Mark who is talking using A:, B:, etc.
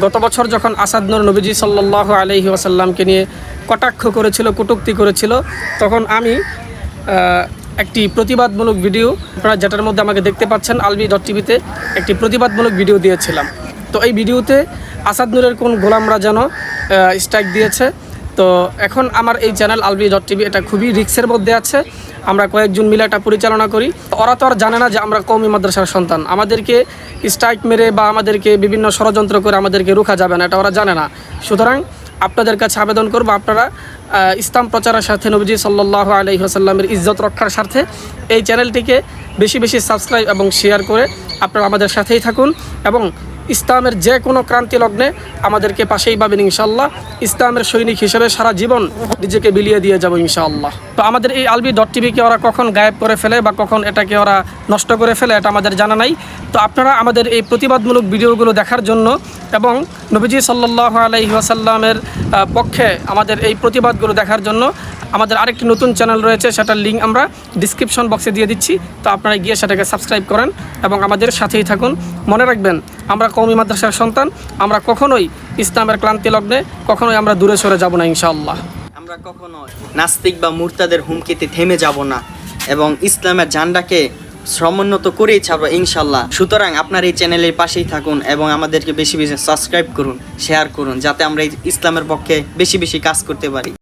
A: গত বছর যখন আসাদ নূর নবীজি সাল্লাল্লাহু আলাইহি ওয়াসাল্লামকে নিয়ে কটাক্ষ করেছিল, কটূক্তি করেছিল, তখন আমি একটি প্রতিবাদমূলক ভিডিও, আপনারা যেটার মধ্যে আমাকে দেখতে পাচ্ছেন alvi.tv-তে একটি প্রতিবাদমূলক ভিডিও দিয়েছিলাম। তো এই ভিডিওতে আসাদ নূরের কোন গোলামরা যেন স্ট্রাইক দিয়েছে। তো এখন আমার এই চ্যানেল alvi.tv এটা খুবই রিস্কের মধ্যে আছে। আমরা কয়েকজন মিলে এটা পরিচালনা করি। ওরা তো আর জানে না যে আমরা কওমি মাদ্রাসার সন্তান। আমাদেরকে স্ট্রাইক মেরে বা আমাদেরকে বিভিন্ন ষড়যন্ত্র করে আমাদেরকে রোখা যাবে না, এটা ওরা জানে না। সুতরাং আপনাদের কাছে আবেদন করব, আপনারা ইসলাম প্রচারের স্বার্থে, নবীজি সাল্লাল্লাহু আলাইহি ওয়াসাল্লামের ইজ্জত রক্ষার স্বার্থে এই চ্যানেলটিকে বেশি বেশি সাবস্ক্রাইব এবং শেয়ার করে আপনারা আমাদের সাথেই থাকুন এবং ইসলামের যে কোনো ক্রান্তি লগ্নে আমাদেরকে পাশেই পাবেন ইনশাআল্লাহ। ইসলামের সৈনিক হিসেবে সারা জীবন নিজেকে বিলিয়ে দিয়ে যাব ইনশাআল্লাহ। তো আমাদের এই alvi.tv-কে ওরা কখন গায়েব করে ফেলে বা কখন এটাকে ওরা নষ্ট করে ফেলে এটা আমাদের জানা নাই। তো আপনারা আমাদের এই প্রতিবাদমূলক ভিডিওগুলো দেখার জন্য এবং নবীজি সাল্লাল্লাহু আলাইহি ওয়াসাল্লামের পক্ষে আমাদের এই প্রতিবাদগুলো দেখার জন্য আমাদের আরেকটি নতুন চ্যানেল রয়েছে, সেটার লিঙ্ক আমরা ডিসক্রিপশন বক্সে দিয়ে দিচ্ছি। তো আপনারা গিয়ে সেটাকে সাবস্ক্রাইব করেন এবং আমাদের সাথেই থাকুন। মনে রাখবেন, আমরা কওমি মাদ্রাসার সন্তান, আমরা কখনোই ইসলামের ক্লান্তি লগ্নে কখনোই আমরা দূরে সরে যাব না ইনশাআল্লাহ।
B: আমরা কখনো নাস্তিক বা মুরতাদের হুমকিতে থেমে যাব না এবং ইসলামের ঝান্ডাকে সমুন্নত করেই ছাড়বো ইনশাল্লাহ। সুতরাং আপনার এই চ্যানেলের পাশেই থাকুন এবং আমাদেরকে বেশি বেশি সাবস্ক্রাইব করুন, শেয়ার করুন, যাতে আমরা ইসলামের পক্ষে বেশি বেশি কাজ করতে পারি।